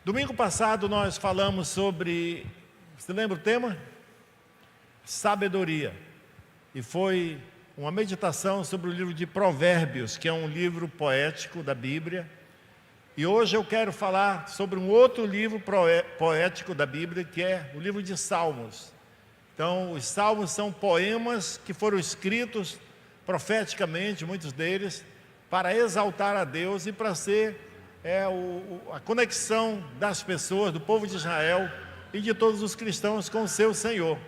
Domingo passado nós falamos sobre, você lembra o tema? Sabedoria. E foi uma meditação sobre o livro de Provérbios, que é um livro poético da Bíblia. E hoje eu quero falar sobre um outro livro poético da Bíblia, que é o livro de Salmos. Então, os Salmos são poemas que foram escritos profeticamente, muitos deles, para exaltar a Deus e para ser a conexão das pessoas, do povo de Israel e de todos os cristãos com o seu Senhor.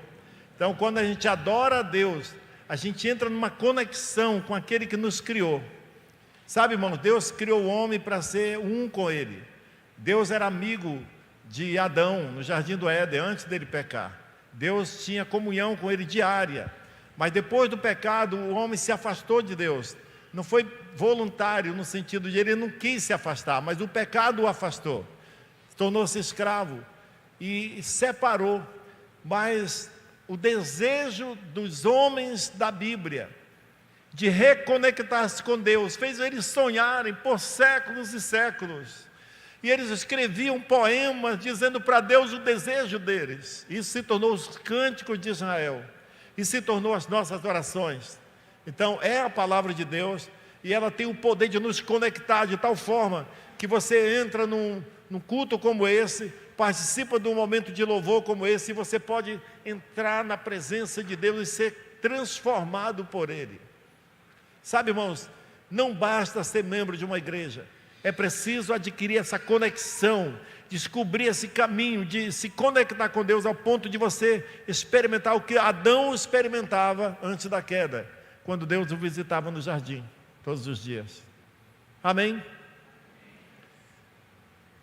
Então, quando a gente adora a Deus, a gente entra numa conexão com aquele que nos criou. Sabe, irmãos, Deus criou o homem para ser um com ele. Deus era amigo de Adão no jardim do Éden, antes dele pecar. Deus tinha comunhão com ele diária. Mas depois do pecado, o homem se afastou de Deus. Não foi voluntário no sentido de ele não quis se afastar, mas o pecado o afastou. Tornou-se escravo e separou. Mas o desejo dos homens da Bíblia de reconectar-se com Deus fez eles sonharem por séculos e séculos. E eles escreviam poemas dizendo para Deus o desejo deles. Isso se tornou os cânticos de Israel. E se tornou as nossas orações. Então é a palavra de Deus. E ela tem o poder de nos conectar de tal forma que você entra num culto como esse, participa de um momento de louvor como esse, e você pode entrar na presença de Deus e ser transformado por Ele. Sabe, irmãos, não basta ser membro de uma igreja. É preciso adquirir essa conexão, descobrir esse caminho de se conectar com Deus ao ponto de você experimentar o que Adão experimentava antes da queda, quando Deus o visitava no jardim, todos os dias. Amém?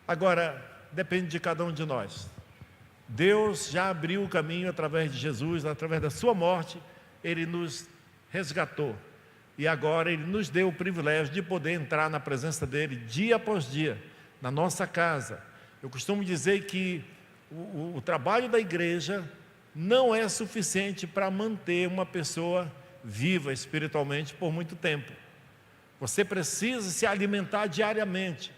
Agora, depende de cada um de nós. Deus já abriu o caminho através de Jesus, através da sua morte, Ele nos resgatou. E agora Ele nos deu o privilégio de poder entrar na presença dEle dia após dia, na nossa casa. Eu costumo dizer que o trabalho da igreja não é suficiente para manter uma pessoa viva espiritualmente por muito tempo. Você precisa se alimentar diariamente.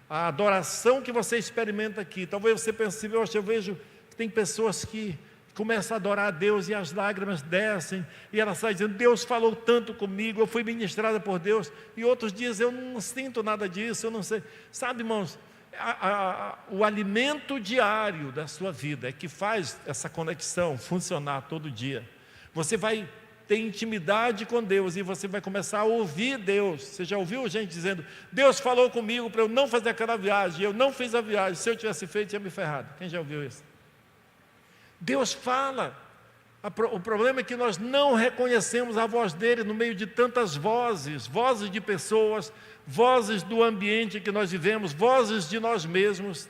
A adoração que você experimenta aqui, talvez você pense, eu vejo que tem pessoas que começa a adorar a Deus e as lágrimas descem, e ela sai dizendo, Deus falou tanto comigo, eu fui ministrada por Deus, e outros dias eu não sinto nada disso, eu não sei. Sabe, irmãos, o alimento diário da sua vida é que faz essa conexão funcionar todo dia. Você vai ter intimidade com Deus e você vai começar a ouvir Deus. Você já ouviu gente dizendo, Deus falou comigo para eu não fazer aquela viagem, eu não fiz a viagem, se eu tivesse feito, tinha me ferrado. Quem já ouviu isso? Deus fala. O problema é que nós não reconhecemos a voz dele no meio de tantas vozes, vozes de pessoas, vozes do ambiente que nós vivemos, vozes de nós mesmos.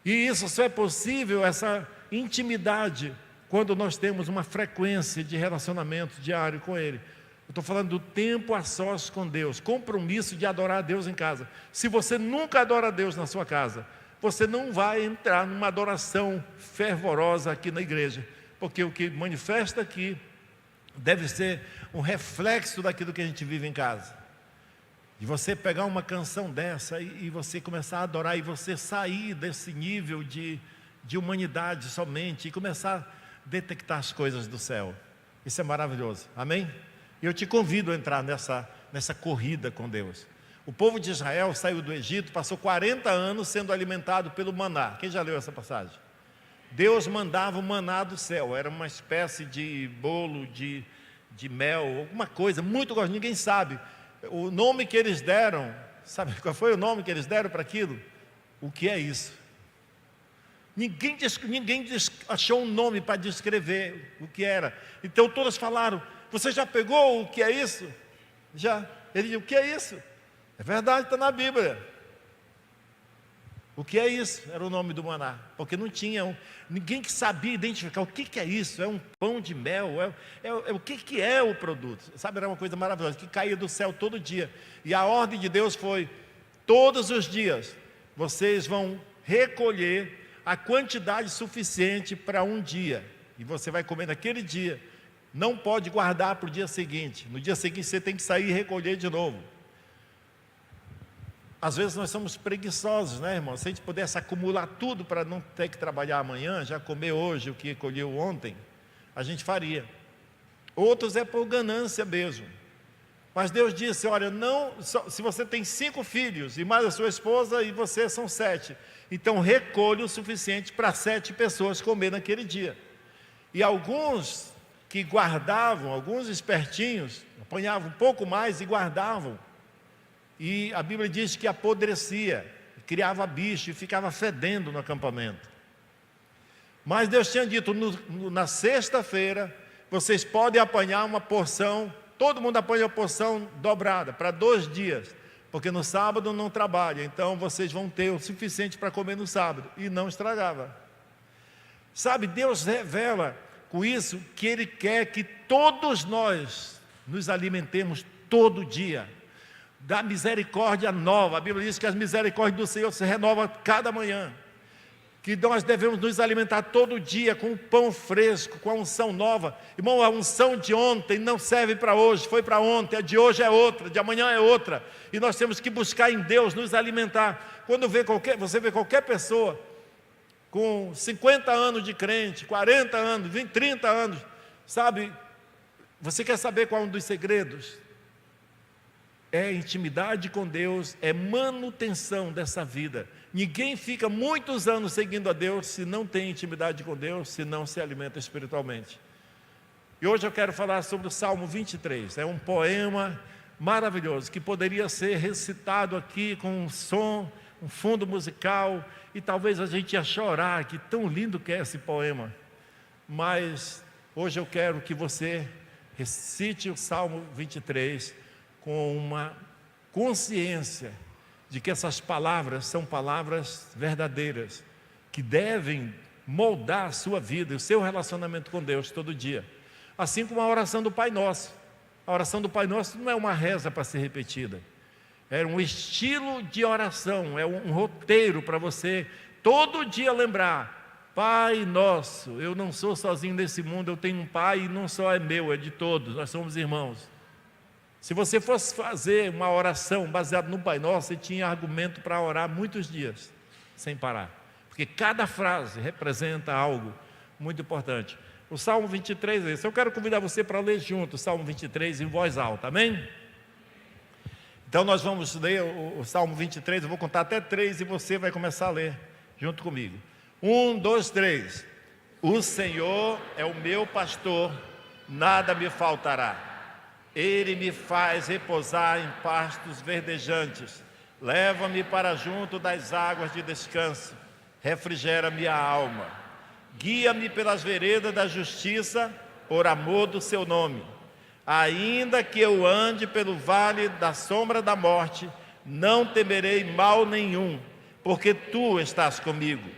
E isso só é possível, essa intimidade, quando nós temos uma frequência de relacionamento diário com ele. Eu estou falando do tempo a sós com Deus, compromisso de adorar a Deus em casa. Se você nunca adora a Deus na sua casa, você não vai entrar numa adoração fervorosa aqui na igreja, porque o que manifesta aqui deve ser um reflexo daquilo que a gente vive em casa. De você pegar uma canção dessa e você começar a adorar, e você sair desse nível de humanidade somente, e começar a detectar as coisas do céu. Isso é maravilhoso, amém? E eu te convido a entrar nessa corrida com Deus. O povo de Israel saiu do Egito, passou 40 anos sendo alimentado pelo maná. Quem já leu essa passagem? Deus mandava o maná do céu, era uma espécie de bolo de mel, alguma coisa muito gostosa, ninguém sabe. O nome que eles deram, sabe qual foi o nome que eles deram para aquilo? O que é isso? Ninguém achou um nome para descrever o que era. Então todos falaram, você já pegou o que é isso? Já. Ele disse, o que é isso? É verdade, está na Bíblia. O que é isso? Era o nome do maná. Porque não tinha ninguém que sabia identificar o que é isso. É um pão de mel? O que é o produto? Sabe, era uma coisa maravilhosa, que caía do céu todo dia. E a ordem de Deus foi, todos os dias, vocês vão recolher a quantidade suficiente para um dia. E você vai comer naquele dia. Não pode guardar para o dia seguinte. No dia seguinte você tem que sair e recolher de novo. Às vezes nós somos preguiçosos, né, irmão? Se a gente pudesse acumular tudo para não ter que trabalhar amanhã, já comer hoje o que colheu ontem, a gente faria. Outros é por ganância mesmo. Mas Deus disse, olha, se você tem 5 filhos, e mais a sua esposa, e você são 7, então recolhe o suficiente para 7 pessoas comer naquele dia. E alguns que guardavam, alguns espertinhos, apanhavam um pouco mais e guardavam. E a Bíblia diz que apodrecia, criava bicho e ficava fedendo no acampamento. Mas Deus tinha dito, na sexta-feira, vocês podem apanhar uma porção, todo mundo apanha uma porção dobrada, para 2 dias, porque no sábado não trabalha, então vocês vão ter o suficiente para comer no sábado, e não estragava. Sabe, Deus revela com isso que Ele quer que todos nós nos alimentemos todo dia, da misericórdia nova. A Bíblia diz que as misericórdias do Senhor se renovam cada manhã, que nós devemos nos alimentar todo dia com o pão fresco, com a unção nova. Irmão, a unção de ontem não serve para hoje, foi para ontem, a de hoje é outra, de amanhã é outra, e nós temos que buscar em Deus nos alimentar. Quando você vê qualquer pessoa com 50 anos de crente, 40 anos, 20, 30 anos, sabe, você quer saber qual é um dos segredos? É intimidade com Deus, é manutenção dessa vida. Ninguém fica muitos anos seguindo a Deus se não tem intimidade com Deus, se não se alimenta espiritualmente. E hoje eu quero falar sobre o Salmo 23, é um poema maravilhoso, que poderia ser recitado aqui com um som, um fundo musical, e talvez a gente ia chorar, que tão lindo que é esse poema. Mas hoje eu quero que você recite o Salmo 23, com uma consciência de que essas palavras são palavras verdadeiras, que devem moldar a sua vida e o seu relacionamento com Deus todo dia. Assim como a oração do Pai Nosso. A oração do Pai Nosso não é uma reza para ser repetida, é um estilo de oração, é um roteiro para você todo dia lembrar: Pai Nosso, eu não sou sozinho nesse mundo, eu tenho um Pai e não só é meu, é de todos, nós somos irmãos. Se você fosse fazer uma oração baseada no Pai Nosso, você tinha argumento para orar muitos dias, sem parar, porque cada frase representa algo muito importante. O Salmo 23 é esse. Eu quero convidar você para ler junto o Salmo 23 em voz alta, amém? Então nós vamos ler o Salmo 23, eu vou contar até 3 e você vai começar a ler junto comigo. 1, 2, 3. O Senhor é o meu pastor, nada me faltará. Ele me faz repousar em pastos verdejantes, leva-me para junto das águas de descanso, refrigera minha alma, guia-me pelas veredas da justiça, por amor do seu nome. Ainda que eu ande pelo vale da sombra da morte, não temerei mal nenhum, porque tu estás comigo.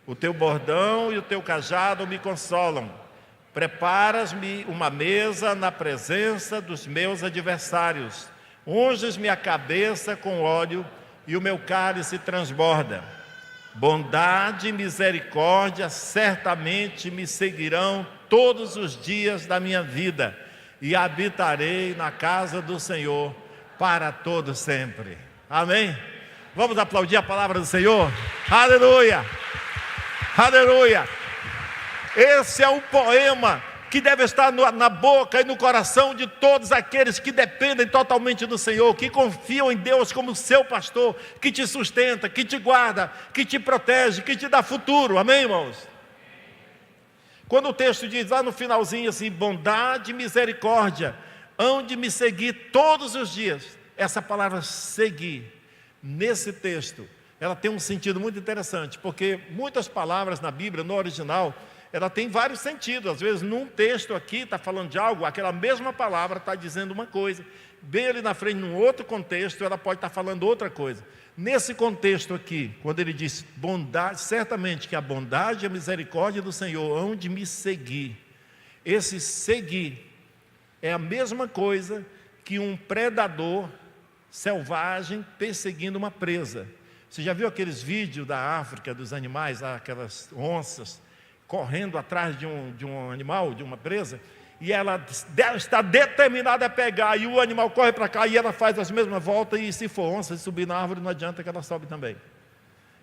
O teu bordão e o teu cajado me consolam. Preparas-me uma mesa na presença dos meus adversários. Unges minha cabeça com óleo e o meu cálice transborda. Bondade e misericórdia certamente me seguirão todos os dias da minha vida, e habitarei na casa do Senhor para todo sempre. Amém? Vamos aplaudir a palavra do Senhor? Aleluia! Aleluia! Esse é um poema que deve estar na boca e no coração de todos aqueles que dependem totalmente do Senhor, que confiam em Deus como seu pastor, que te sustenta, que te guarda, que te protege, que te dá futuro. Amém, irmãos? Quando o texto diz lá no finalzinho assim: bondade e misericórdia hão de me seguir todos os dias. Essa palavra seguir, nesse texto, ela tem um sentido muito interessante, porque muitas palavras na Bíblia, no original, ela tem vários sentidos. Às vezes num texto aqui está falando de algo, aquela mesma palavra está dizendo uma coisa, bem ali na frente, num outro contexto, ela pode estar falando outra coisa. Nesse contexto aqui, quando ele diz bondade, certamente que a bondade e a misericórdia do Senhor hão de me seguir. Esse seguir é a mesma coisa que um predador selvagem perseguindo uma presa. Você já viu aqueles vídeos da África, dos animais, aquelas onças correndo atrás de um animal, de uma presa? e ela está determinada a pegar, e o animal corre para cá, e ela faz as mesmas voltas, e se for onça, se subir na árvore, não adianta que ela sobe também.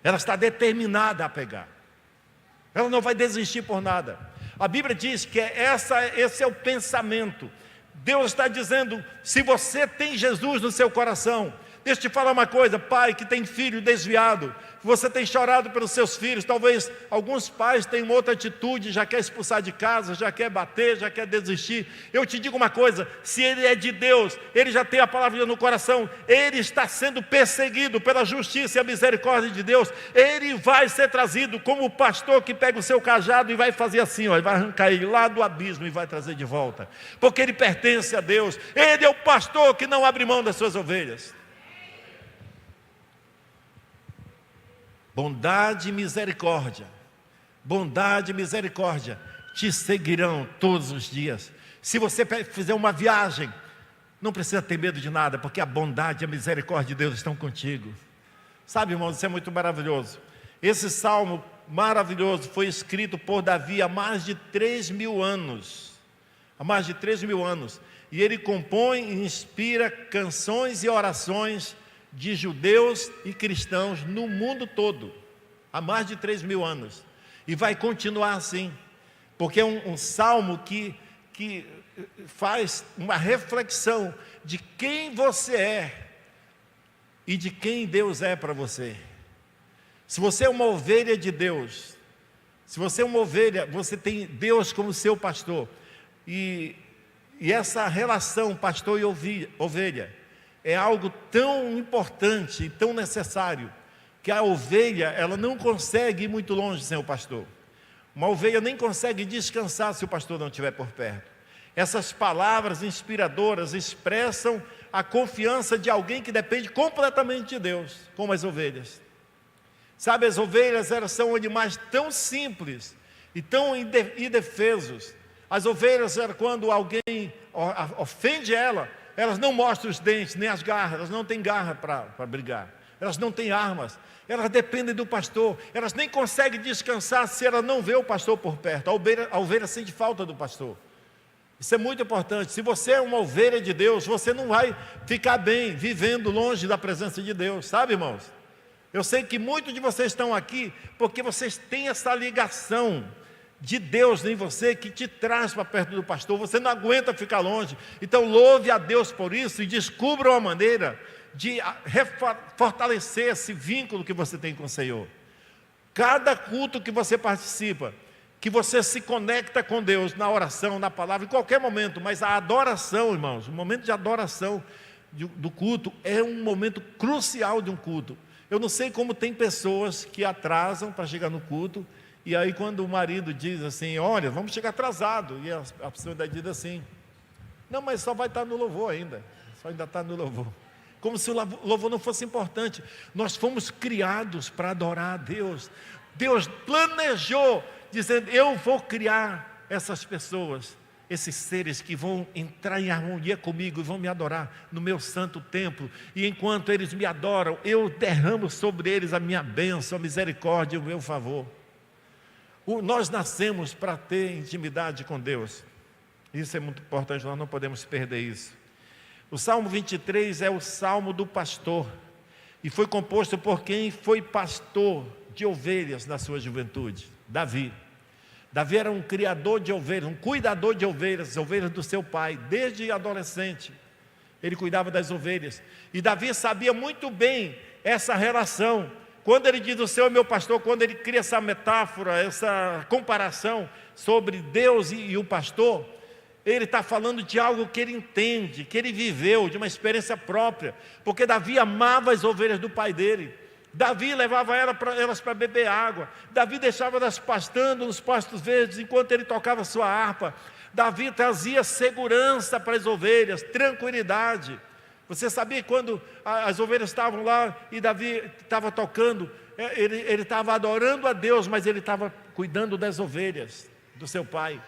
Ela está determinada a pegar, ela não vai desistir por nada. A Bíblia diz que esse é o pensamento. Deus está dizendo, se você tem Jesus no seu coração, deixa eu te falar uma coisa, pai que tem filho desviado, você tem chorado pelos seus filhos, talvez alguns pais tenham outra atitude, já quer expulsar de casa, já quer bater, já quer desistir. Eu te digo uma coisa, se ele é de Deus, ele já tem a palavra no coração, ele está sendo perseguido pela justiça e a misericórdia de Deus, ele vai ser trazido como o pastor que pega o seu cajado e vai fazer assim, ó, ele vai arrancar ele lá do abismo e vai trazer de volta, porque ele pertence a Deus, ele é o pastor que não abre mão das suas ovelhas. Bondade e misericórdia te seguirão todos os dias. Se você fizer uma viagem, não precisa ter medo de nada, porque a bondade e a misericórdia de Deus estão contigo. Sabe, irmãos, isso é muito maravilhoso. Esse salmo maravilhoso foi escrito por Davi há mais de 3.000 anos. E ele compõe e inspira canções e orações de judeus e cristãos no mundo todo, há mais de 3.000 anos, e vai continuar assim, porque é um salmo que faz uma reflexão de quem você é, e de quem Deus é para você. Se você é uma ovelha de Deus, se você é uma ovelha, você tem Deus como seu pastor, e essa relação pastor e ovelha, é algo tão importante e tão necessário, que a ovelha, ela não consegue ir muito longe sem o pastor. Uma ovelha nem consegue descansar se o pastor não estiver por perto. Essas palavras inspiradoras expressam a confiança de alguém que depende completamente de Deus, como as ovelhas. Sabe, as ovelhas, elas são animais tão simples e tão indefesos. As ovelhas, quando alguém ofende elas não mostram os dentes, nem as garras, elas não têm garra para brigar, elas não têm armas, elas dependem do pastor, elas nem conseguem descansar se ela não vê o pastor por perto. A ovelha sente falta do pastor. Isso é muito importante. Se você é uma ovelha de Deus, você não vai ficar bem vivendo longe da presença de Deus, sabe, irmãos? Eu sei que muitos de vocês estão aqui porque vocês têm essa ligação de Deus em você, que te traz para perto do pastor. Você não aguenta ficar longe, então louve a Deus por isso, e descubra uma maneira de fortalecer esse vínculo que você tem com o Senhor. Cada culto que você participa, que você se conecta com Deus, na oração, na palavra, em qualquer momento, mas a adoração, irmãos, o momento de adoração do culto, é um momento crucial de um culto. Eu não sei como tem pessoas que atrasam para chegar no culto, e aí quando o marido diz assim, olha, vamos chegar atrasado, e a pessoa diz assim, não, mas só vai estar no louvor ainda, só ainda está no louvor, como se o louvor não fosse importante. Nós fomos criados para adorar a Deus. Deus planejou, dizendo, eu vou criar essas pessoas, esses seres que vão entrar em harmonia comigo e vão me adorar no meu santo templo, e enquanto eles me adoram, eu derramo sobre eles a minha bênção, a misericórdia e o meu favor. Nós nascemos para ter intimidade com Deus. Isso é muito importante, nós não podemos perder isso. O Salmo 23 é o Salmo do pastor, e foi composto por quem foi pastor de ovelhas na sua juventude, Davi. Davi era um criador de ovelhas, um cuidador de ovelhas, ovelhas do seu pai, desde adolescente. Ele cuidava das ovelhas, e Davi sabia muito bem essa relação. Quando ele diz o Senhor é meu pastor, quando ele cria essa metáfora, essa comparação sobre Deus e o pastor, ele está falando de algo que ele entende, que ele viveu, de uma experiência própria, porque Davi amava as ovelhas do pai dele. Davi levava elas para beber água, Davi deixava elas pastando nos pastos verdes, enquanto ele tocava sua harpa. Davi trazia segurança para as ovelhas, tranquilidade. Você sabia que quando as ovelhas estavam lá e Davi estava tocando, ele estava adorando a Deus, mas ele estava cuidando das ovelhas do seu pai.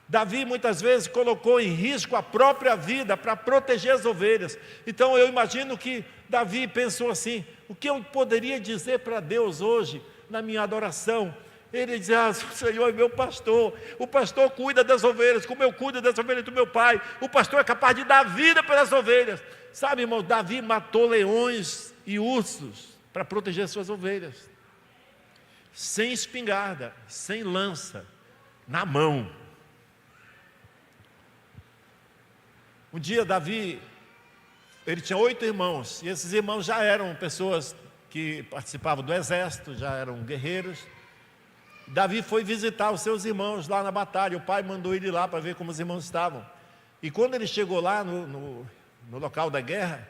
Davi muitas vezes colocou em risco a própria vida para proteger as ovelhas. Então eu imagino que Davi pensou assim, o que eu poderia dizer para Deus hoje, na minha adoração, Ele dizia: o Senhor é meu pastor, o pastor cuida das ovelhas, como eu cuido das ovelhas do meu pai. O pastor é capaz de dar vida pelas ovelhas. Sabe, irmão, Davi matou leões e ursos para proteger suas ovelhas, sem espingarda, sem lança, na mão. Um dia Davi, ele tinha 8 irmãos, e esses irmãos já eram pessoas que participavam do exército, já eram guerreiros. Davi foi visitar os seus irmãos lá na batalha. O pai mandou ele lá para ver como os irmãos estavam. E quando ele chegou lá no local da guerra,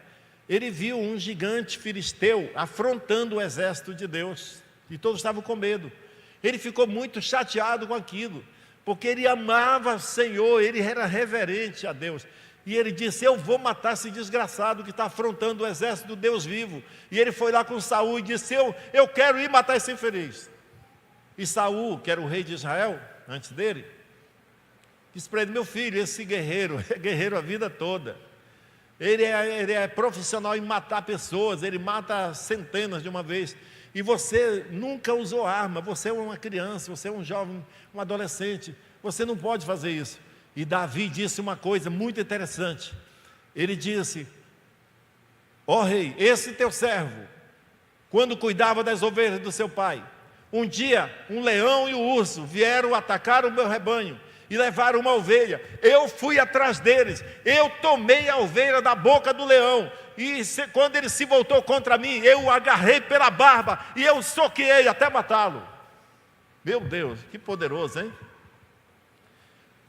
ele viu um gigante filisteu afrontando o exército de Deus, e todos estavam com medo. Ele ficou muito chateado com aquilo, porque ele amava o Senhor, ele era reverente a Deus. E ele disse: eu vou matar esse desgraçado que está afrontando o exército do Deus vivo. E ele foi lá com Saul e disse: eu quero ir matar esse infeliz. E Saul, que era o rei de Israel, antes dele, disse para ele: meu filho, esse guerreiro é guerreiro a vida toda. Ele é profissional em matar pessoas, ele mata centenas de uma vez. E você nunca usou arma, você é uma criança, você é um jovem, um adolescente, você não pode fazer isso. E Davi disse uma coisa muito interessante. Ele disse: ó rei, esse teu servo, quando cuidava das ovelhas do seu pai, um dia um leão e um urso vieram atacar o meu rebanho e levaram uma ovelha. Eu fui atrás deles, eu tomei a ovelha da boca do leão, e quando ele se voltou contra mim, eu o agarrei pela barba e eu soqueei até matá-lo. Meu Deus, que poderoso, hein?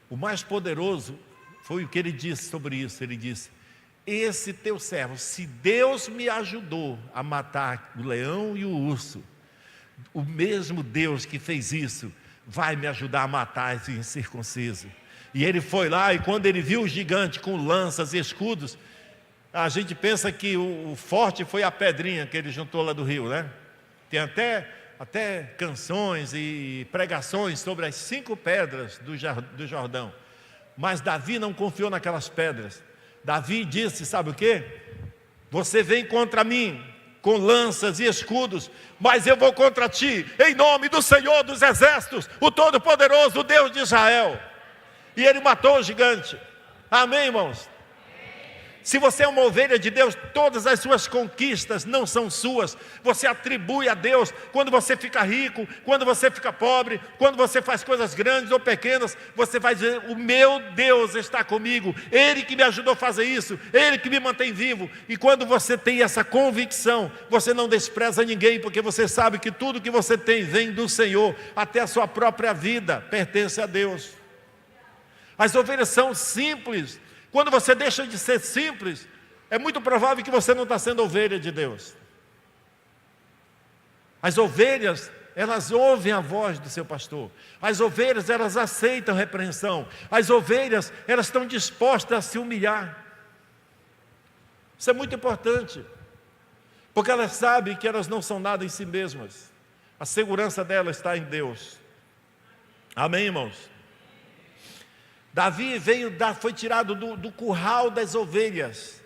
O mais poderoso foi o que ele disse sobre isso. Ele disse: esse teu servo, se Deus me ajudou a matar o leão e o urso, o mesmo Deus que fez isso vai me ajudar a matar esse incircunciso. E ele foi lá, e quando ele viu o gigante com lanças e escudos, a gente pensa que o forte foi a pedrinha que ele juntou lá do rio, né? Tem até canções e pregações sobre as 5 pedras do Jordão. Mas Davi não confiou naquelas pedras. Davi disse: sabe o quê? Você vem contra mim com lanças e escudos, mas eu vou contra ti em nome do Senhor dos Exércitos, o Todo-Poderoso, o Deus de Israel. E ele matou o gigante. Amém, irmãos? Se você é uma ovelha de Deus, todas as suas conquistas não são suas, você atribui a Deus. Quando você fica rico, quando você fica pobre, quando você faz coisas grandes ou pequenas, você vai dizer: o meu Deus está comigo, Ele que me ajudou a fazer isso, Ele que me mantém vivo. E quando você tem essa convicção, você não despreza ninguém, porque você sabe que tudo que você tem vem do Senhor, até a sua própria vida pertence a Deus. As ovelhas são simples. Quando você deixa de ser simples, é muito provável que você não está sendo ovelha de Deus. As ovelhas, elas ouvem a voz do seu pastor. As ovelhas, elas aceitam repreensão. As ovelhas, elas estão dispostas a se humilhar. Isso é muito importante, porque elas sabem que elas não são nada em si mesmas. A segurança delas está em Deus. Amém, irmãos? Davi foi tirado do curral das ovelhas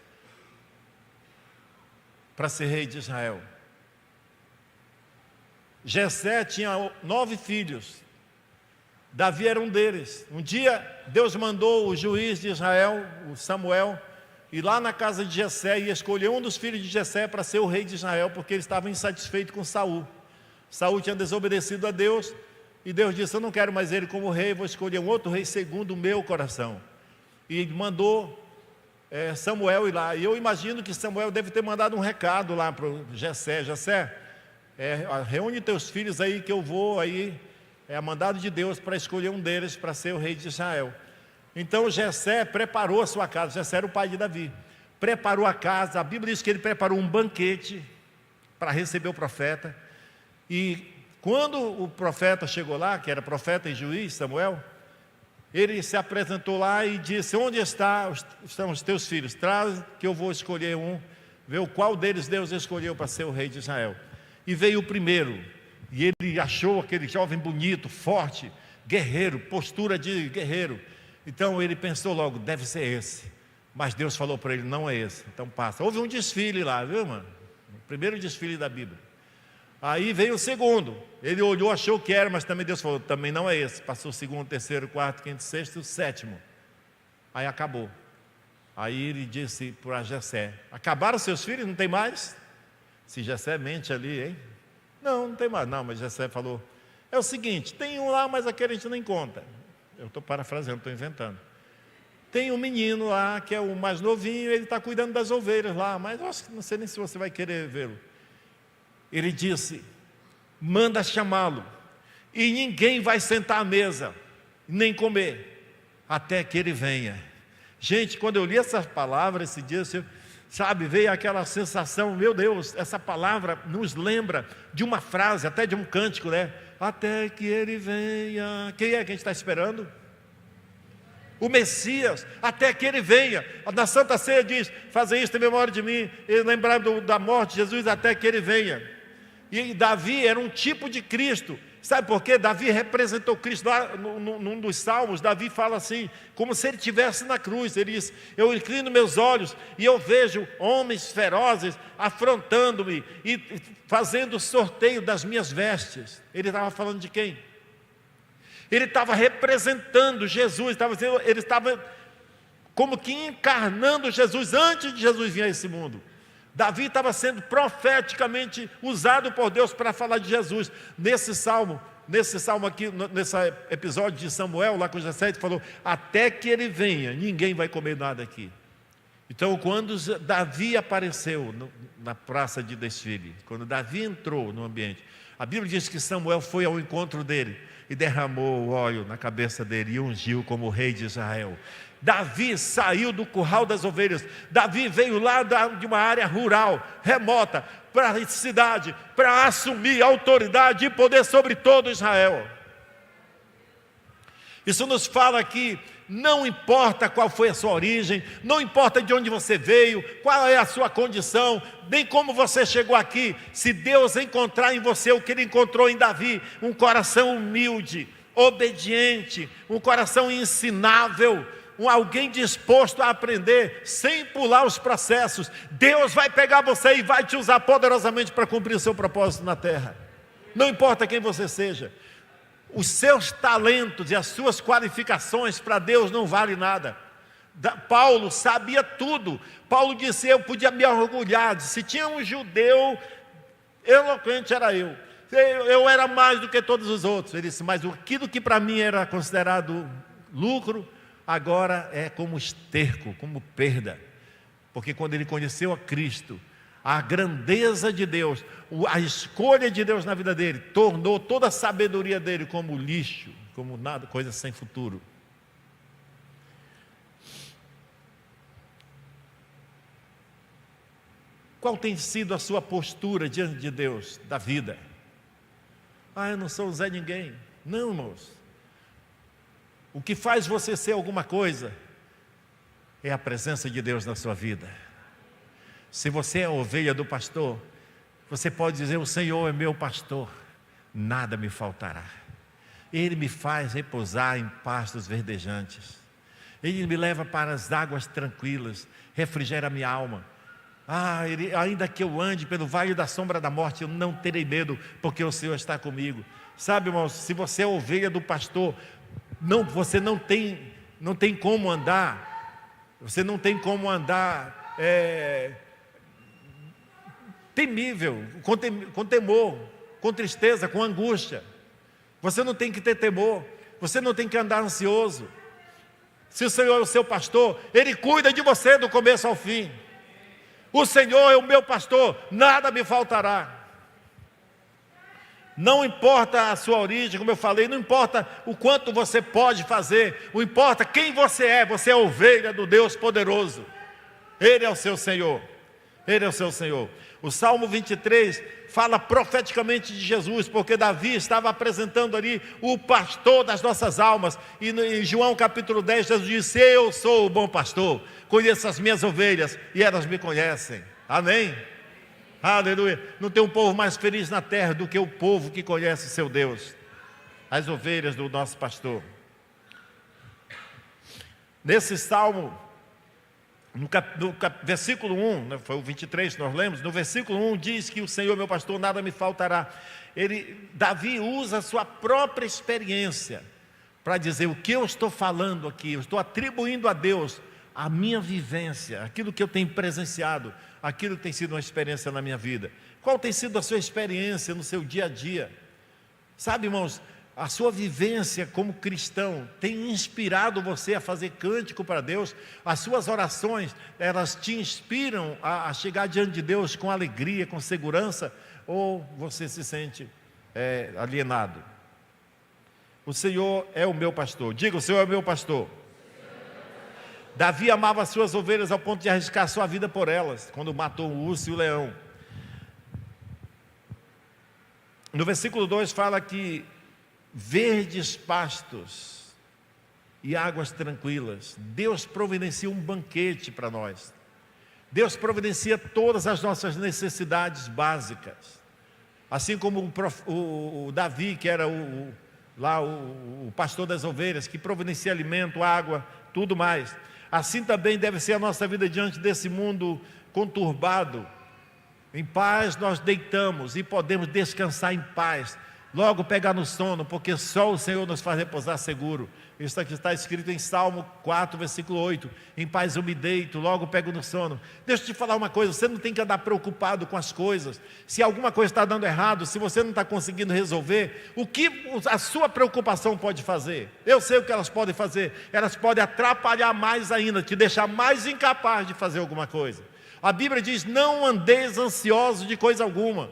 para ser rei de Israel. Jessé tinha 9 filhos. Davi era um deles. Um dia Deus mandou o juiz de Israel, o Samuel, ir lá na casa de Jessé e escolher um dos filhos de Jessé para ser o rei de Israel, porque ele estava insatisfeito com Saul. Saul tinha desobedecido a Deus. E Deus disse: eu não quero mais ele como rei, vou escolher um outro rei segundo o meu coração. E mandou Samuel ir lá. E eu imagino que Samuel deve ter mandado um recado lá para o Jessé: Jessé, reúne teus filhos aí, que eu vou aí, a mandado de Deus, para escolher um deles para ser o rei de Israel. Então Jessé preparou a sua casa. Jessé era o pai de Davi. Preparou a casa. A Bíblia diz que ele preparou um banquete para receber o profeta. E quando o profeta chegou lá, que era profeta e juiz, Samuel, ele se apresentou lá e disse: onde estão os teus filhos? Traz que eu vou escolher um, ver o qual deles Deus escolheu para ser o rei de Israel. E veio o primeiro, e ele achou aquele jovem bonito, forte, guerreiro, postura de guerreiro. Então ele pensou logo: deve ser esse. Mas Deus falou para ele: não é esse, então passa. Houve um desfile lá, viu, mano? O primeiro desfile da Bíblia. Aí veio o segundo. Ele olhou, achou que era, mas também Deus falou, também não é esse. Passou o segundo, terceiro, quarto, quinto, sexto e o sétimo. Aí acabou. Aí ele disse para Jessé, acabaram seus filhos? Não tem mais? Se Jessé mente ali, hein? Não tem mais. Não, mas Jessé falou, é o seguinte, tem um lá, mas aquele a gente não conta. Eu estou parafraseando, estou inventando. Tem um menino lá, que é o mais novinho, ele está cuidando das ovelhas lá, mas eu acho que não sei nem se você vai querer vê-lo. Ele disse, manda chamá-lo, e ninguém vai sentar à mesa, nem comer, até que ele venha. Gente, quando eu li essa palavra esse dia, sabe, veio aquela sensação, meu Deus, essa palavra nos lembra de uma frase, até de um cântico, né? Até que ele venha. Quem é que a gente está esperando? O Messias, até que ele venha. Na Santa Ceia diz, fazer isso em memória de mim, e lembrar da morte de Jesus até que ele venha. E Davi era um tipo de Cristo. Sabe por quê? Davi representou Cristo. Lá num dos salmos, Davi fala assim, como se ele estivesse na cruz. Ele diz, eu inclino meus olhos e eu vejo homens ferozes afrontando-me e fazendo sorteio das minhas vestes. Ele estava falando de quem? Ele estava representando Jesus, ele estava como que encarnando Jesus antes de Jesus vir a esse mundo. Davi estava sendo profeticamente usado por Deus para falar de Jesus. Nesse salmo aqui, nesse episódio de Samuel, lá com Jessé, ele falou, até que ele venha, ninguém vai comer nada aqui. Então, quando Davi apareceu na praça de desfile, quando Davi entrou no ambiente, a Bíblia diz que Samuel foi ao encontro dele e derramou o óleo na cabeça dele e ungiu como rei de Israel. Davi saiu do curral das ovelhas. Davi veio lá de uma área rural, remota, para a cidade, para assumir autoridade e poder sobre todo Israel. Isso nos fala que não importa qual foi a sua origem, não importa de onde você veio, qual é a sua condição, nem como você chegou aqui. Se Deus encontrar em você o que Ele encontrou em Davi, um coração humilde, obediente, um coração ensinável, alguém disposto a aprender, sem pular os processos, Deus vai pegar você e vai te usar poderosamente para cumprir o seu propósito na terra. Não importa quem você seja. Os seus talentos e as suas qualificações para Deus não valem nada. Paulo sabia tudo. Paulo disse, eu podia me orgulhar, se tinha um judeu eloquente era eu era mais do que todos os outros. Ele disse, mas aquilo que para mim era considerado lucro, agora é como esterco, como perda. Porque quando ele conheceu a Cristo, a grandeza de Deus, a escolha de Deus na vida dele, tornou toda a sabedoria dele como lixo, como nada, coisa sem futuro. Qual tem sido a sua postura diante de Deus, da vida? Eu não sou Zé Ninguém. Não, irmãos. O que faz você ser alguma coisa é a presença de Deus na sua vida. Se você é a ovelha do pastor, você pode dizer, o Senhor é meu pastor, nada me faltará. Ele me faz repousar em pastos verdejantes. Ele me leva para as águas tranquilas, refrigera minha alma. Ainda que eu ande pelo vale da sombra da morte, eu não terei medo, porque o Senhor está comigo. Sabe, irmãos, se você é a ovelha do pastor, você não tem como andar, temível, com temor, com tristeza, com angústia. Você não tem que ter temor, você não tem que andar ansioso. Se o Senhor é o seu pastor, Ele cuida de você do começo ao fim. O Senhor é o meu pastor, nada me faltará. Não importa a sua origem, como eu falei, não importa o quanto você pode fazer, o importa quem você é ovelha do Deus poderoso. Ele é o seu Senhor, Ele é o seu Senhor. O Salmo 23 fala profeticamente de Jesus, porque Davi estava apresentando ali o pastor das nossas almas. E em João capítulo 10, Jesus disse, eu sou o bom pastor, conheço as minhas ovelhas e elas me conhecem. Amém? Aleluia. Não tem um povo mais feliz na terra do que o povo que conhece seu Deus, as ovelhas do nosso pastor. Nesse salmo, Versículo 1, né, foi o 23 que nós lemos, no versículo 1 diz que o Senhor meu pastor, nada me faltará. Davi usa a sua própria experiência para dizer o que eu estou falando aqui, eu estou atribuindo a Deus a minha vivência, aquilo que eu tenho presenciado, aquilo que tem sido uma experiência na minha vida. Qual tem sido a sua experiência no seu dia a dia? Sabe, irmãos, a sua vivência como cristão tem inspirado você a fazer cântico para Deus? As suas orações, elas te inspiram a chegar diante de Deus com alegria, com segurança? Ou você se sente alienado? O Senhor é o meu pastor. Diga, o Senhor é o meu pastor. Davi amava as suas ovelhas ao ponto de arriscar sua vida por elas, quando matou o urso e o leão. No versículo 2 fala que verdes pastos e águas tranquilas. Deus providencia um banquete para nós. Deus providencia todas as nossas necessidades básicas. Assim como o Davi, que era o pastor das ovelhas, que providencia alimento, água, tudo mais. Assim também deve ser a nossa vida diante desse mundo conturbado. Em paz nós deitamos e podemos descansar em paz. Logo pegar no sono, porque só o Senhor nos faz repousar seguro. Isso aqui está escrito em Salmo 4, versículo 8. Em paz eu me deito, logo pego no sono. Deixa eu te falar uma coisa, você não tem que andar preocupado com as coisas. Se alguma coisa está dando errado, se você não está conseguindo resolver, o que a sua preocupação pode fazer? Eu sei o que elas podem fazer. Elas podem atrapalhar mais ainda, te deixar mais incapaz de fazer alguma coisa. A Bíblia diz, não andeis ansiosos de coisa alguma.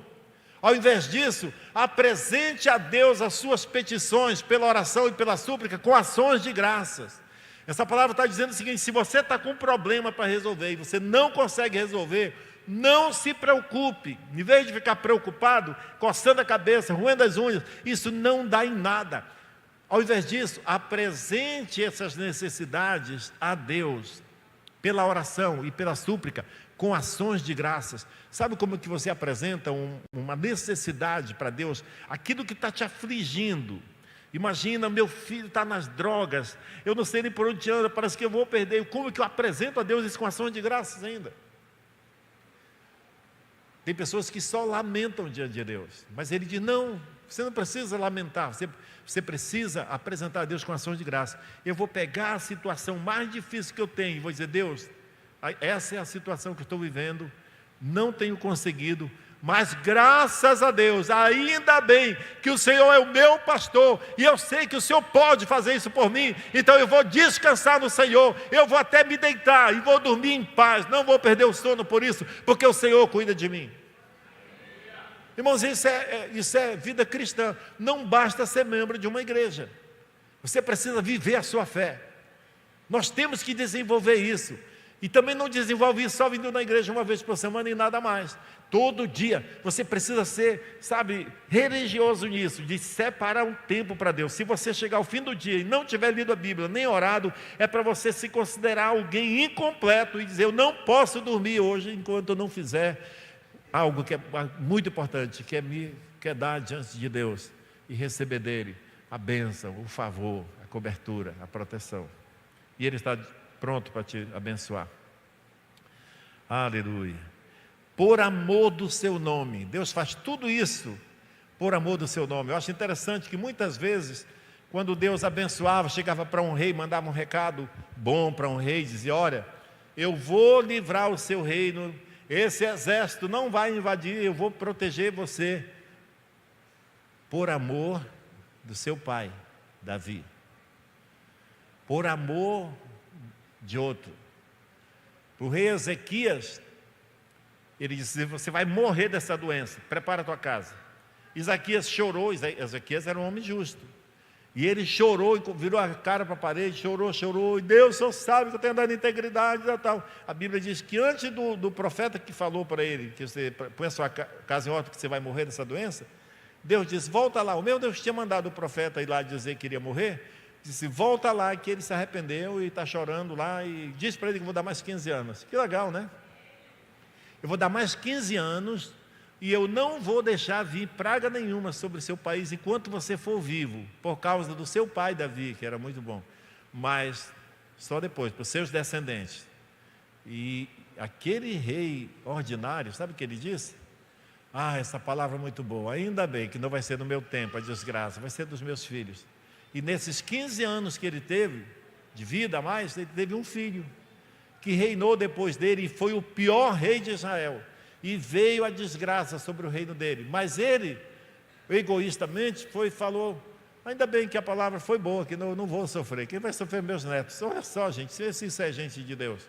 Ao invés disso, apresente a Deus as suas petições pela oração e pela súplica com ações de graças. Essa palavra está dizendo o seguinte: se você está com um problema para resolver e você não consegue resolver, não se preocupe. Em vez de ficar preocupado, coçando a cabeça, roendo as unhas, isso não dá em nada. Ao invés disso, apresente essas necessidades a Deus pela oração e pela súplica, com ações de graças. Sabe como que você apresenta uma necessidade para Deus? Aquilo que está te afligindo. Imagina, meu filho está nas drogas, eu não sei nem por onde anda, parece que eu vou perder. Como que eu apresento a Deus isso com ações de graças ainda? Tem pessoas que só lamentam diante de Deus, mas Ele diz, não, você não precisa lamentar, você precisa apresentar a Deus com ações de graça. Eu vou pegar a situação mais difícil que eu tenho e vou dizer, Deus, essa é a situação que eu estou vivendo, não tenho conseguido, mas graças a Deus, ainda bem que o Senhor é o meu pastor, e eu sei que o Senhor pode fazer isso por mim, então eu vou descansar no Senhor, eu vou até me deitar e vou dormir em paz, não vou perder o sono por isso, porque o Senhor cuida de mim. Irmãos, isso é vida cristã. Não basta ser membro de uma igreja, você precisa viver a sua fé. Nós temos que desenvolver isso. E também não desenvolve isso só vindo na igreja uma vez por semana e nada mais. Todo dia você precisa ser, religioso nisso, de separar um tempo para Deus. Se você chegar ao fim do dia e não tiver lido a Bíblia, nem orado, é para você se considerar alguém incompleto e dizer, eu não posso dormir hoje enquanto eu não fizer algo que é muito importante, que é dar diante de Deus e receber dele a bênção, o favor, a cobertura, a proteção. E Ele está pronto para te abençoar. Aleluia. Por amor do seu nome. Deus faz tudo isso por amor do seu nome. Eu acho interessante que muitas vezes, quando Deus abençoava, chegava para um rei, mandava um recado bom para um rei, dizia, olha, eu vou livrar o seu reino, esse exército não vai invadir, eu vou proteger você, por amor do seu pai, Davi, por amor de outro. O rei Ezequias, ele disse, você vai morrer dessa doença, prepara a tua casa. Isaquias chorou, Ezequias era um homem justo, e ele chorou, virou a cara para a parede, chorou, e Deus só sabe que eu tenho andado em integridade e tal. A Bíblia diz que antes do profeta que falou para ele, que você põe a sua casa em ordem, que você vai morrer dessa doença, Deus disse, volta lá, o meu Deus tinha mandado o profeta ir lá dizer que iria morrer, disse, volta lá, que ele se arrependeu e está chorando lá, e diz para ele que eu vou dar mais 15 anos. Que legal, né? Eu vou dar mais 15 anos, e eu não vou deixar vir praga nenhuma sobre o seu país, enquanto você for vivo, por causa do seu pai Davi, que era muito bom, mas só depois, para os seus descendentes. E aquele rei ordinário, sabe o que ele disse? Ah, essa palavra é muito boa, ainda bem que não vai ser no meu tempo a desgraça, vai ser dos meus filhos. E nesses 15 anos que ele teve, de vida a mais, ele teve um filho, que reinou depois dele e foi o pior rei de Israel. E veio a desgraça sobre o reino dele. Mas ele, egoístamente, falou, ainda bem que a palavra foi boa, que eu não vou sofrer. Quem vai sofrer? Meus netos. Olha só, gente, vê se isso é gente de Deus.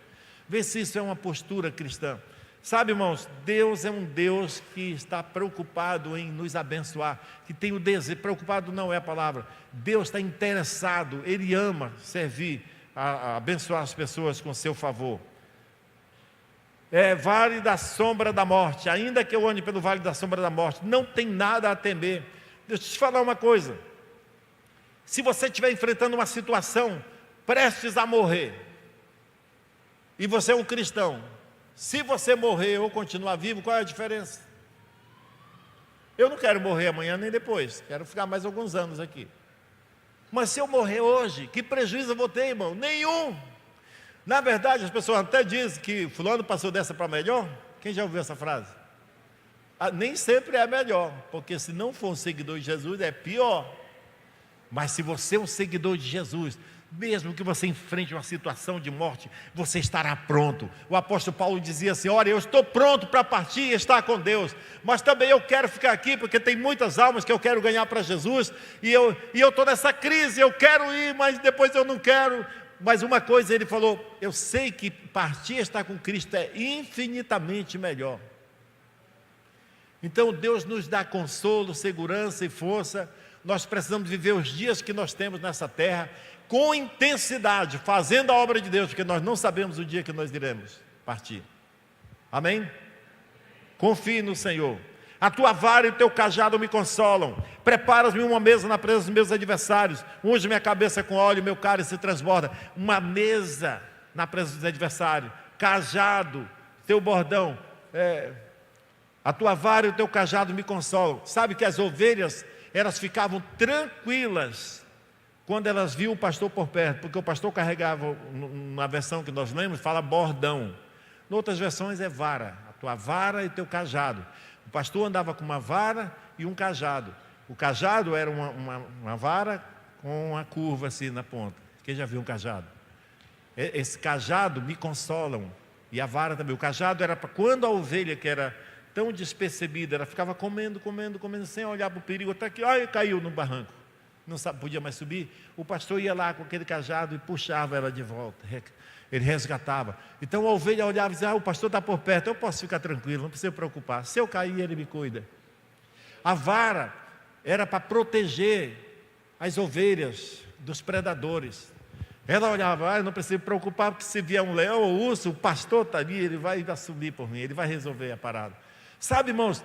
Vê se isso é uma postura cristã. Sabe, irmãos, Deus é um Deus que está preocupado em nos abençoar, que tem o desejo, preocupado não é a palavra, Deus está interessado, Ele ama servir, a abençoar as pessoas com seu favor. Vale da sombra da morte, ainda que eu ande pelo vale da sombra da morte, não tem nada a temer. Deixa eu te falar uma coisa, se você estiver enfrentando uma situação, prestes a morrer, e você é um cristão, se você morrer ou continuar vivo, qual é a diferença? Eu não quero morrer amanhã nem depois, quero ficar mais alguns anos aqui. Mas se eu morrer hoje, que prejuízo eu vou ter, irmão? Nenhum. Na verdade, as pessoas até dizem que fulano passou dessa para melhor. Quem já ouviu essa frase? Nem sempre é melhor, porque se não for um seguidor de Jesus, é pior. Mas se você é um seguidor de Jesus, mesmo que você enfrente uma situação de morte, você estará pronto. O apóstolo Paulo dizia assim, olha, eu estou pronto para partir e estar com Deus, mas também eu quero ficar aqui, porque tem muitas almas que eu quero ganhar para Jesus, e eu estou nessa crise, eu quero ir, mas depois eu não quero. Mas uma coisa ele falou, eu sei que partir e estar com Cristo é infinitamente melhor. Então Deus nos dá consolo, segurança e força. Nós precisamos viver os dias que nós temos nessa terra com intensidade, fazendo a obra de Deus, porque nós não sabemos o dia que nós iremos partir. Amém? Confie no Senhor. A tua vara e o teu cajado me consolam. Preparas-me uma mesa na presença dos meus adversários. Unge minha cabeça com óleo e meu cálice se transborda. Uma mesa na presença dos adversários. Cajado, teu bordão. A tua vara e o teu cajado me consolam. Sabe que as ovelhas, elas ficavam tranquilas quando elas viam o pastor por perto, porque o pastor carregava, na versão que nós lemos, fala bordão. Em outras versões é vara, a tua vara e teu cajado. O pastor andava com uma vara e um cajado. O cajado era uma vara com uma curva assim na ponta. Quem já viu um cajado? Esse cajado me consolam. E a vara também. O cajado era para quando a ovelha, que era tão despercebida, ela ficava comendo, sem olhar para o perigo, até que caiu no barranco. Não podia mais subir, o pastor ia lá com aquele cajado e puxava ela de volta, ele resgatava. Então a ovelha olhava e dizia, o pastor está por perto, eu posso ficar tranquilo, não precisa se preocupar, se eu cair ele me cuida. A vara era para proteger as ovelhas dos predadores. Ela olhava, não precisa se preocupar, porque se vier um leão ou urso, o pastor está ali, ele vai assumir por mim, ele vai resolver a parada. Sabe, irmãos,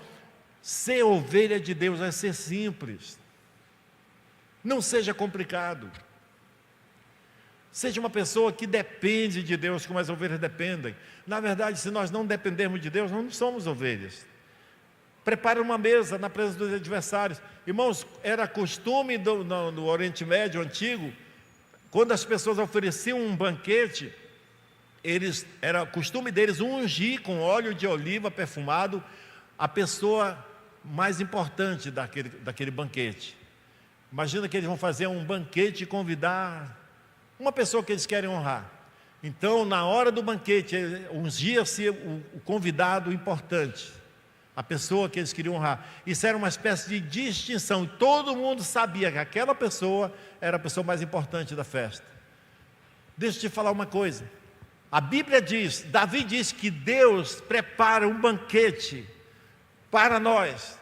ser ovelha de Deus é ser simples. Não seja complicado. Seja uma pessoa que depende de Deus, como as ovelhas dependem. Na verdade, se nós não dependermos de Deus, nós não somos ovelhas. Prepare uma mesa na presença dos adversários. Irmãos, era costume no Oriente Médio antigo, quando as pessoas ofereciam um banquete, era costume deles ungir com óleo de oliva perfumado a pessoa mais importante daquele banquete. Imagina que eles vão fazer um banquete e convidar uma pessoa que eles querem honrar. Então, na hora do banquete, ungia-se o convidado importante, a pessoa que eles queriam honrar. Isso era uma espécie de distinção. Todo mundo sabia que aquela pessoa era a pessoa mais importante da festa. Deixa eu te falar uma coisa. A Bíblia diz, Davi diz que Deus prepara um banquete para nós,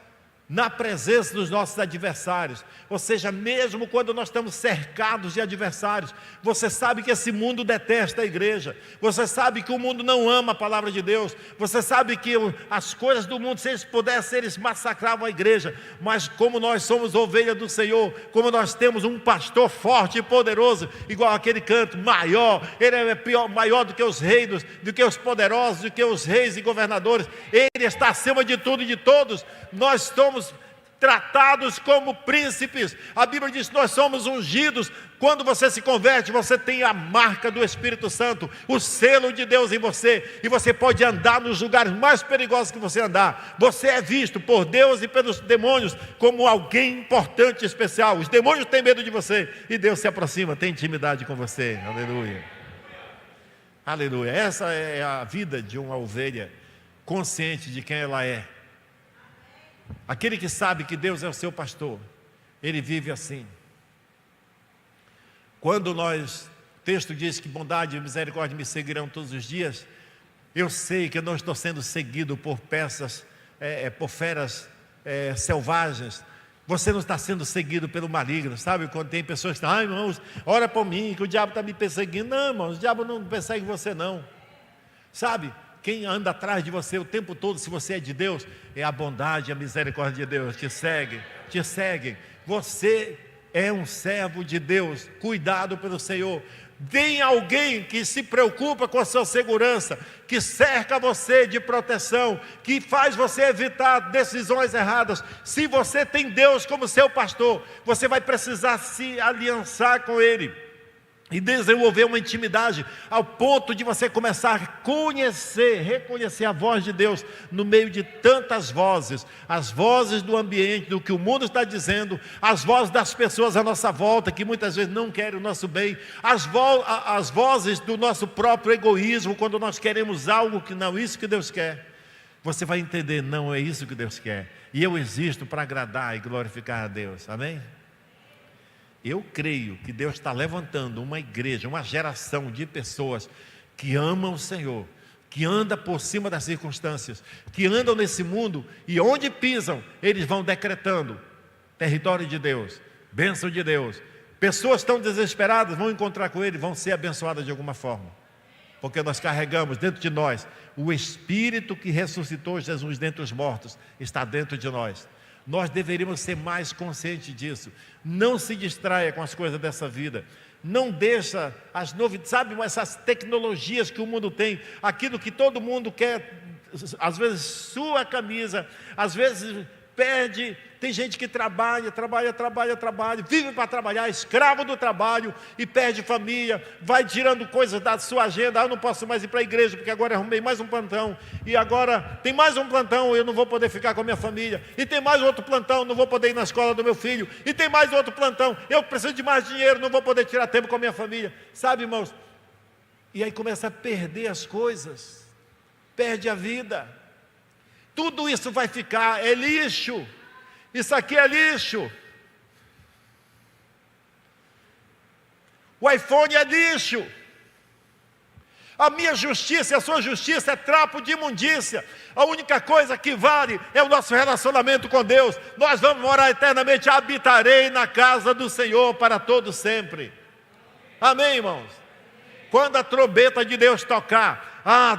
na presença dos nossos adversários. Ou seja, mesmo quando nós estamos cercados de adversários, você sabe que esse mundo detesta a igreja, você sabe que o mundo não ama a palavra de Deus, você sabe que as coisas do mundo, se eles pudessem, eles massacravam a igreja, mas como nós somos ovelha do Senhor, como nós temos um pastor forte e poderoso, igual aquele canto, maior, ele é maior do que os reinos, do que os poderosos, do que os reis e governadores, ele está acima de tudo e de todos. Nós somos tratados como príncipes. A Bíblia diz que nós somos ungidos. Quando você se converte, você tem a marca do Espírito Santo, o selo de Deus em você, e você pode andar nos lugares mais perigosos que você andar. Você é visto por Deus e pelos demônios como alguém importante e especial. Os demônios têm medo de você, e Deus se aproxima, tem intimidade com você. Aleluia. Aleluia. Essa é a vida de uma ovelha consciente de quem ela é. Aquele que sabe que Deus é o seu pastor, ele vive assim. Quando o texto diz que bondade e misericórdia me seguirão todos os dias, eu sei que eu não estou sendo seguido por feras selvagens. Você não está sendo seguido pelo maligno, sabe? Quando tem pessoas que estão, irmãos, ora por mim, que o diabo está me perseguindo. Não, irmãos, o diabo não persegue você não. Sabe? Quem anda atrás de você o tempo todo, se você é de Deus, é a bondade e a misericórdia de Deus, te seguem. Você é um servo de Deus, cuidado pelo Senhor. Tem alguém que se preocupa com a sua segurança, que cerca você de proteção, que faz você evitar decisões erradas. Se você tem Deus como seu pastor, você vai precisar se aliançar com Ele e desenvolver uma intimidade ao ponto de você começar a reconhecer a voz de Deus no meio de tantas vozes, as vozes do ambiente, do que o mundo está dizendo, as vozes das pessoas à nossa volta que muitas vezes não querem o nosso bem, as vozes do nosso próprio egoísmo quando nós queremos algo que não é isso que Deus quer. Você vai entender, não é isso que Deus quer, e eu existo para agradar e glorificar a Deus. Amém? Eu creio que Deus está levantando uma igreja, uma geração de pessoas que amam o Senhor, que andam por cima das circunstâncias, que andam nesse mundo e onde pisam, eles vão decretando território de Deus, bênção de Deus. Pessoas tão desesperadas vão encontrar com Ele, vão ser abençoadas de alguma forma, porque nós carregamos dentro de nós o Espírito que ressuscitou Jesus dentre os mortos, está dentro de nós. Nós deveríamos ser mais conscientes disso. Não se distraia com as coisas dessa vida. Não deixa as novidades, sabe, essas tecnologias que o mundo tem, aquilo que todo mundo quer, às vezes sua camisa, às vezes perde. Tem gente que trabalha, vive para trabalhar, escravo do trabalho e perde família, vai tirando coisas da sua agenda. Eu não posso mais ir para a igreja porque agora arrumei mais um plantão, e agora tem mais um plantão, eu não vou poder ficar com a minha família, e tem mais outro plantão, não vou poder ir na escola do meu filho, e tem mais outro plantão, eu preciso de mais dinheiro, não vou poder tirar tempo com a minha família, sabe, irmãos? E aí começa a perder as coisas, perde a vida. Tudo isso vai ficar, é lixo. Isso aqui é lixo. O iPhone é lixo. A minha justiça e a sua justiça é trapo de imundícia. A única coisa que vale é o nosso relacionamento com Deus. Nós vamos morar eternamente. Habitarei na casa do Senhor para todo sempre. Amém, irmãos? Quando a trombeta de Deus tocar,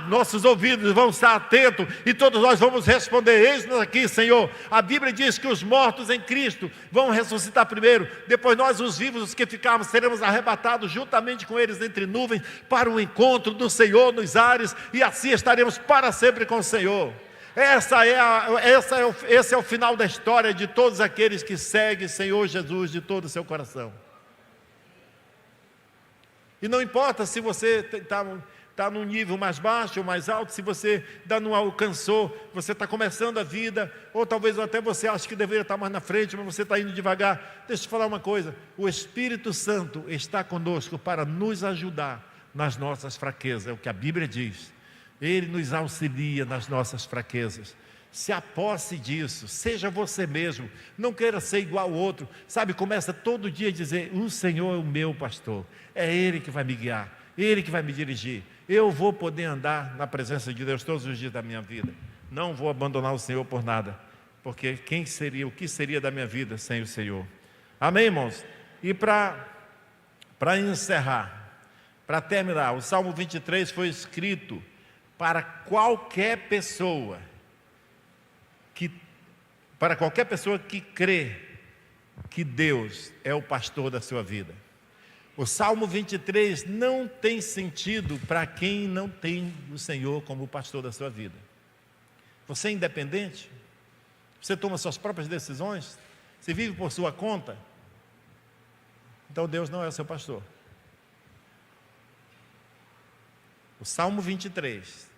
nossos ouvidos vão estar atentos e todos nós vamos responder: eis-nos aqui, Senhor. A Bíblia diz que os mortos em Cristo vão ressuscitar primeiro, depois nós, os vivos, os que ficarmos, seremos arrebatados juntamente com eles entre nuvens para o encontro do Senhor nos ares, e assim estaremos para sempre com o Senhor. Esse é o final da história de todos aqueles que seguem o Senhor Jesus de todo o seu coração. E não importa se você está num nível mais baixo ou mais alto, se você ainda não alcançou, você está começando a vida, ou talvez até você acha que deveria estar mais na frente, mas você está indo devagar. Deixa eu te falar uma coisa: o Espírito Santo está conosco para nos ajudar nas nossas fraquezas, é o que a Bíblia diz. Ele nos auxilia nas nossas fraquezas. Se aposse disso, seja você mesmo, não queira ser igual ao outro, sabe, começa todo dia a dizer: o Senhor é o meu pastor, é Ele que vai me guiar, Ele que vai me dirigir, eu vou poder andar na presença de Deus todos os dias da minha vida, não vou abandonar o Senhor por nada, porque o que seria da minha vida sem o Senhor? Amém, irmãos? E para encerrar, para terminar, o Salmo 23 foi escrito para qualquer pessoa que crê que Deus é o pastor da sua vida. O Salmo 23 não tem sentido para quem não tem o Senhor como pastor da sua vida. Você é independente? Você toma suas próprias decisões? Você vive por sua conta? Então Deus não é o seu pastor. O Salmo 23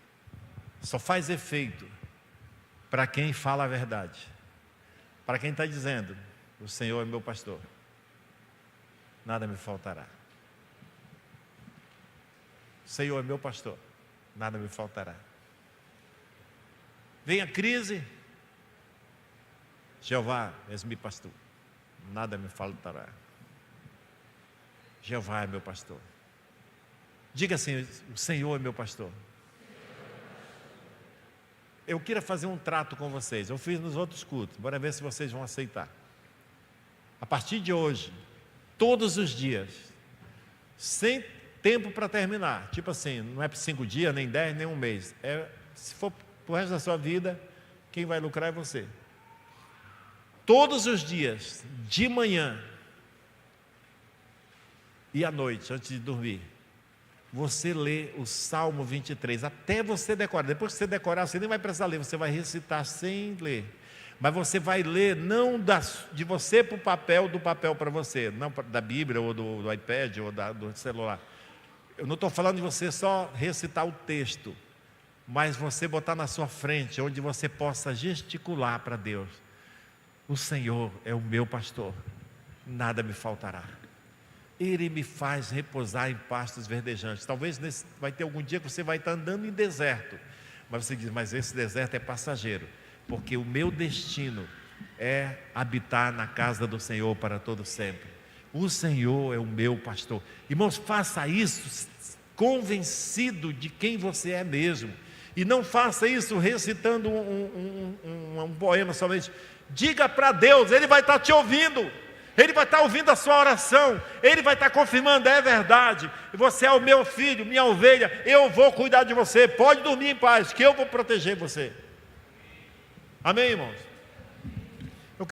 só faz efeito para quem fala a verdade. Para quem está dizendo, o Senhor é meu pastor, nada me faltará. O Senhor é meu pastor, nada me faltará. Vem a crise, Jeová és meu pastor, nada me faltará. Jeová é meu pastor. Diga assim, o Senhor é meu pastor. Eu queria fazer um trato com vocês, eu fiz nos outros cultos, bora ver se vocês vão aceitar. A partir de hoje, todos os dias, sem tempo para terminar, tipo assim, não é para 5 dias, nem 10, nem um mês, se for para o resto da sua vida, quem vai lucrar é você. Todos os dias, de manhã e à noite, antes de dormir, você lê o Salmo 23, até você decorar. Depois que você decorar, você nem vai precisar ler, você vai recitar sem ler. Mas você vai ler não de você para o papel, do papel para você, não da Bíblia ou do iPad ou do celular. Eu não estou falando de você só recitar o texto, mas você botar na sua frente, onde você possa gesticular para Deus. O Senhor é o meu pastor, nada me faltará. Ele me faz repousar em pastos verdejantes. Talvez vai ter algum dia que você vai estar andando em deserto, mas você diz, mas esse deserto é passageiro, porque o meu destino é habitar na casa do Senhor para todo sempre. O Senhor é o meu pastor. Irmãos, faça isso convencido de quem você é mesmo, e não faça isso recitando um poema somente. Diga para Deus, Ele vai estar te ouvindo. Ele vai estar ouvindo a sua oração, Ele vai estar confirmando, é verdade, você é o meu filho, minha ovelha, eu vou cuidar de você, pode dormir em paz, que eu vou proteger você. Amém, irmãos?